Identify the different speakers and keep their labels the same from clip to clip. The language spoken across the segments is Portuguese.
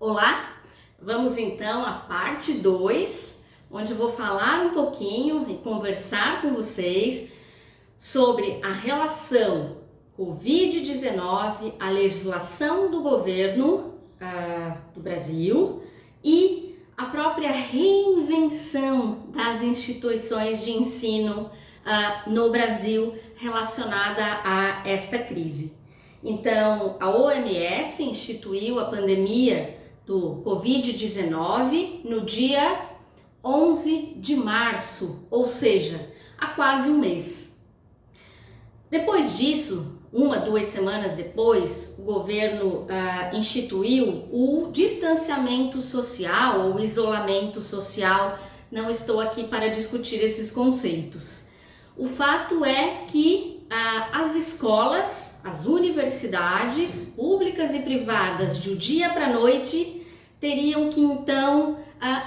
Speaker 1: Olá, vamos então à parte 2, onde eu vou falar um pouquinho e conversar com vocês sobre a relação Covid-19, a legislação do governo do Brasil e a própria reinvenção das instituições de ensino no Brasil relacionada a esta crise. Então, a OMS instituiu a pandemia do Covid-19 no dia 11 de março, ou seja, há quase um mês. Depois disso, 2 semanas depois, o governo instituiu o distanciamento social ou isolamento social. Não estou aqui para discutir esses conceitos. O fato é que as escolas, as universidades públicas e privadas, de um dia para a noite, teriam que então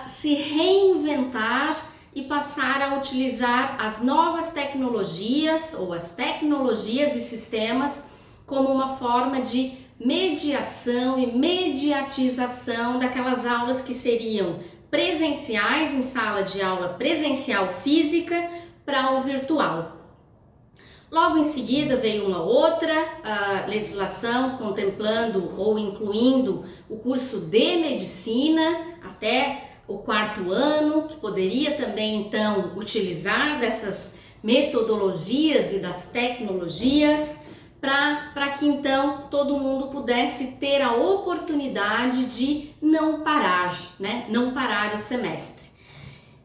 Speaker 1: se reinventar e passar a utilizar as novas tecnologias ou as tecnologias e sistemas como uma forma de mediação e mediatização daquelas aulas que seriam presenciais em sala de aula presencial física para o virtual. Logo em seguida veio uma outra legislação contemplando ou incluindo o curso de medicina até o 4º ano, que poderia também então utilizar dessas metodologias e das tecnologias para que então todo mundo pudesse ter a oportunidade de não parar, né? Não parar o semestre.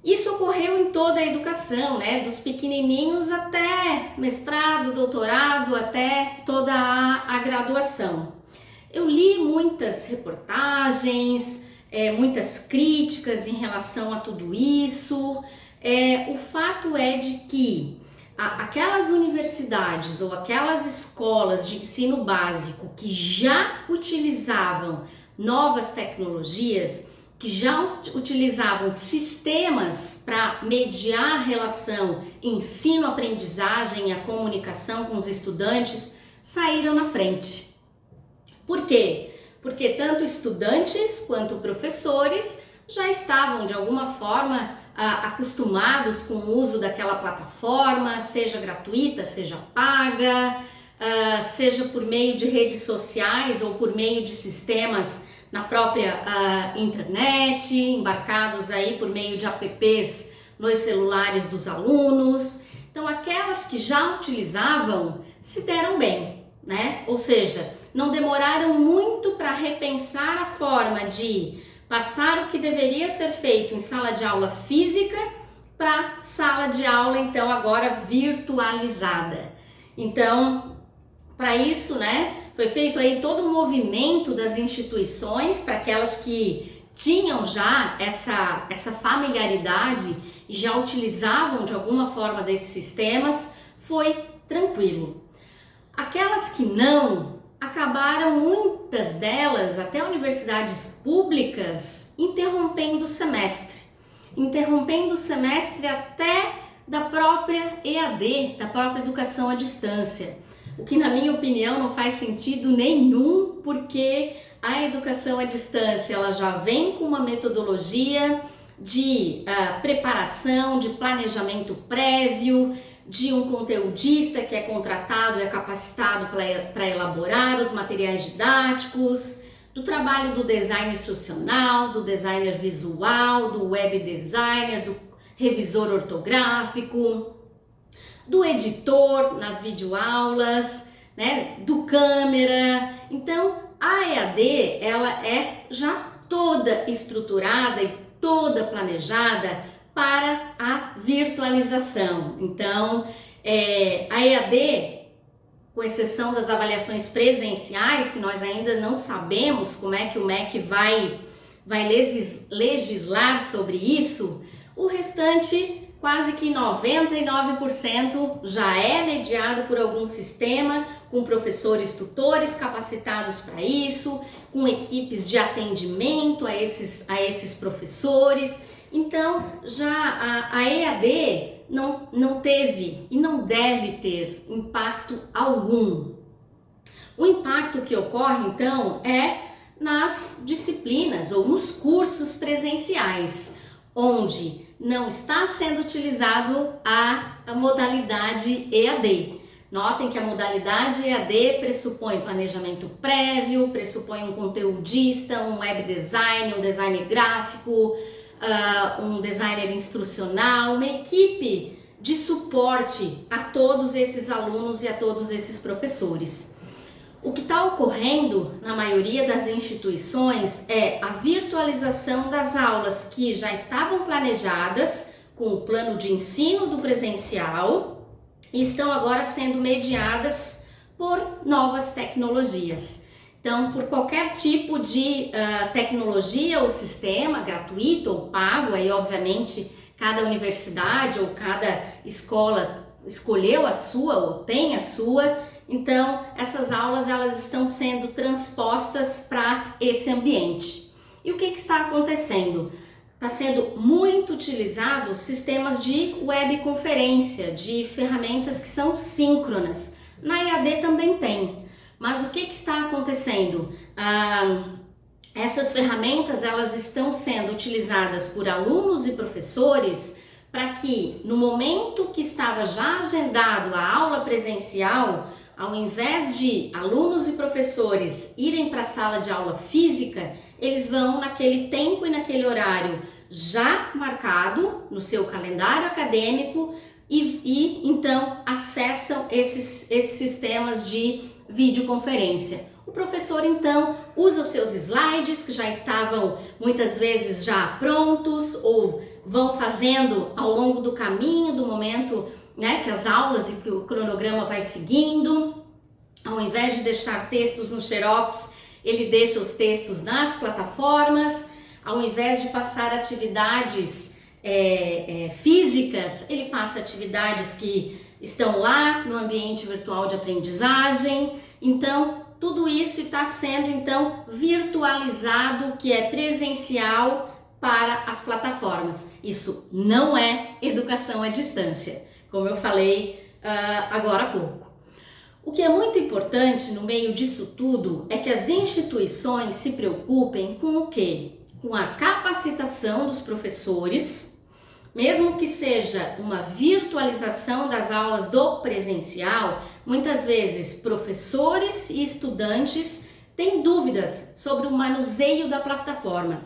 Speaker 1: Isso ocorreu em toda a educação, né? Dos pequenininhos até mestrado, doutorado, até toda a graduação. Eu li muitas reportagens, muitas críticas em relação a tudo isso. O fato é de que aquelas universidades ou aquelas escolas de ensino básico que já utilizavam novas tecnologias, que já utilizavam sistemas para mediar a relação ensino-aprendizagem e a comunicação com os estudantes, saíram na frente. Por quê? Porque tanto estudantes quanto professores já estavam de alguma forma acostumados com o uso daquela plataforma, seja gratuita, seja paga, seja por meio de redes sociais ou por meio de sistemas na própria internet, embarcados aí por meio de apps nos celulares dos alunos. Então, aquelas que já utilizavam se deram bem, né? Ou seja, não demoraram muito para repensar a forma de passar o que deveria ser feito em sala de aula física para sala de aula, então, agora virtualizada. Então, para isso, né, foi feito aí todo um movimento das instituições para aquelas que tinham já essa familiaridade e já utilizavam de alguma forma desses sistemas, foi tranquilo. Aquelas que não, acabaram muitas delas, até universidades públicas, interrompendo o semestre até da própria EAD, da própria educação à distância. O que, na minha opinião, não faz sentido nenhum, porque a educação à distância ela já vem com uma metodologia de preparação, de planejamento prévio, de um conteudista que é contratado e é capacitado para elaborar os materiais didáticos, do trabalho do design instrucional, do designer visual, do web designer, do revisor ortográfico, do editor nas videoaulas, né, do câmera. Então, a EAD ela é já toda estruturada e toda planejada para a virtualização. Então, a EAD, com exceção das avaliações presenciais, que nós ainda não sabemos como é que o MEC vai legislar sobre isso, o restante, quase que 99% já é mediado por algum sistema, com professores tutores capacitados para isso, com equipes de atendimento a esses professores. Então, já a EAD não teve e não deve ter impacto algum. O impacto que ocorre, então, é nas disciplinas ou nos cursos presenciais, onde não está sendo utilizado a modalidade EAD. Notem que a modalidade EAD pressupõe planejamento prévio, pressupõe um conteudista, um web design, um designer gráfico, um designer instrucional, uma equipe de suporte a todos esses alunos e a todos esses professores. O que está ocorrendo na maioria das instituições é a virtualização das aulas que já estavam planejadas com o plano de ensino do presencial e estão agora sendo mediadas por novas tecnologias. Então, por qualquer tipo de tecnologia ou sistema, gratuito ou pago, aí obviamente cada universidade ou cada escola escolheu a sua ou tem a sua, então essas aulas elas estão sendo transpostas para esse ambiente. E o que está acontecendo? Está sendo muito utilizado sistemas de webconferência, de ferramentas que são síncronas. Na EAD também tem, mas o que está acontecendo? Essas ferramentas elas estão sendo utilizadas por alunos e professores para que no momento que estava já agendado a aula presencial, ao invés de alunos e professores irem para a sala de aula física, eles vão naquele tempo e naquele horário já marcado no seu calendário acadêmico e então acessam esses sistemas de videoconferência. O professor então usa os seus slides que já estavam muitas vezes já prontos ou vão fazendo ao longo do caminho do momento, né, que as aulas e que o cronograma vai seguindo. Ao invés de deixar textos no Xerox, ele deixa os textos nas plataformas. Ao invés de passar atividades físicas, ele passa atividades que estão lá no ambiente virtual de aprendizagem. Então, tudo isso está sendo então virtualizado, que é presencial, para as plataformas. Isso não é educação à distância, como eu falei agora há pouco. O que é muito importante no meio disso tudo é que as instituições se preocupem com o quê? Com a capacitação dos professores, mesmo que seja uma virtualização das aulas do presencial, muitas vezes professores e estudantes têm dúvidas sobre o manuseio da plataforma,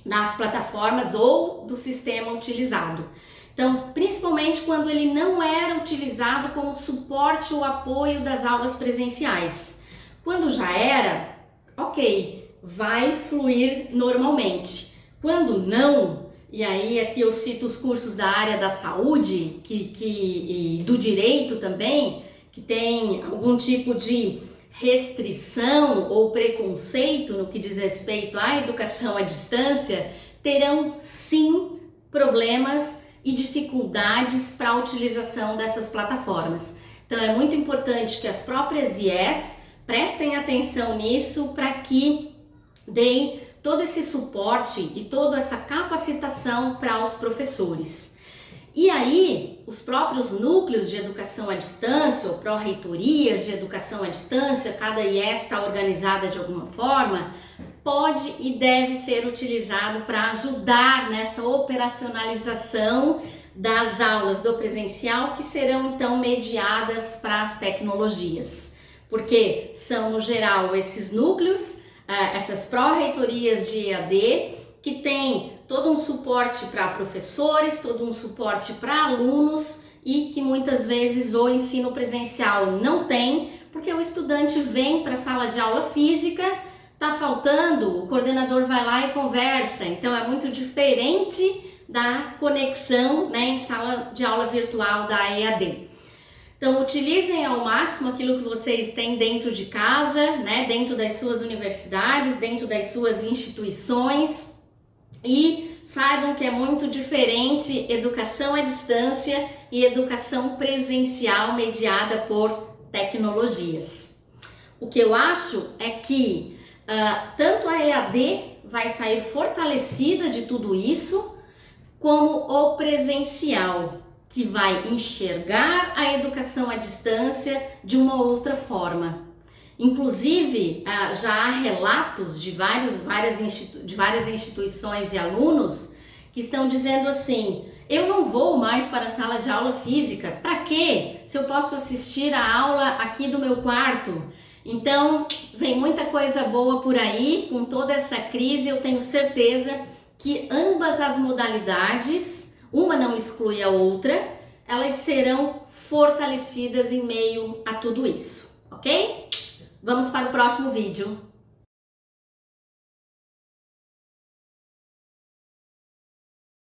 Speaker 1: das plataformas ou do sistema utilizado. Então, principalmente quando ele não era utilizado como suporte ou apoio das aulas presenciais. Quando já era, ok, vai fluir normalmente. Quando não, e aí aqui eu cito os cursos da área da saúde e do direito também, que tem algum tipo de restrição ou preconceito no que diz respeito à educação à distância, terão sim problemas e dificuldades para a utilização dessas plataformas. Então é muito importante que as próprias IES prestem atenção nisso para que deem todo esse suporte e toda essa capacitação para os professores. E aí, os próprios núcleos de educação à distância, ou pró-reitorias de educação à distância, cada IES está organizada de alguma forma, pode e deve ser utilizado para ajudar nessa operacionalização das aulas do presencial, que serão então mediadas para as tecnologias. Porque são, no geral, esses núcleos, essas pró-reitorias de EAD, que tem todo um suporte para professores, todo um suporte para alunos e que muitas vezes o ensino presencial não tem, porque o estudante vem para a sala de aula física, tá faltando, o coordenador vai lá e conversa. Então é muito diferente da conexão, né, em sala de aula virtual da EAD. Então utilizem ao máximo aquilo que vocês têm dentro de casa, né, dentro das suas universidades, dentro das suas instituições, e saibam que é muito diferente educação à distância e educação presencial mediada por tecnologias. O que eu acho é que tanto a EAD vai sair fortalecida de tudo isso, como o presencial, que vai enxergar a educação à distância de uma outra forma. Inclusive, já há relatos de várias instituições e alunos que estão dizendo assim: eu não vou mais para a sala de aula física. Para quê? Se eu posso assistir a aula aqui do meu quarto. Então, vem muita coisa boa por aí. Com toda essa crise, eu tenho certeza que ambas as modalidades, uma não exclui a outra, elas serão fortalecidas em meio a tudo isso, ok? Vamos para o próximo vídeo.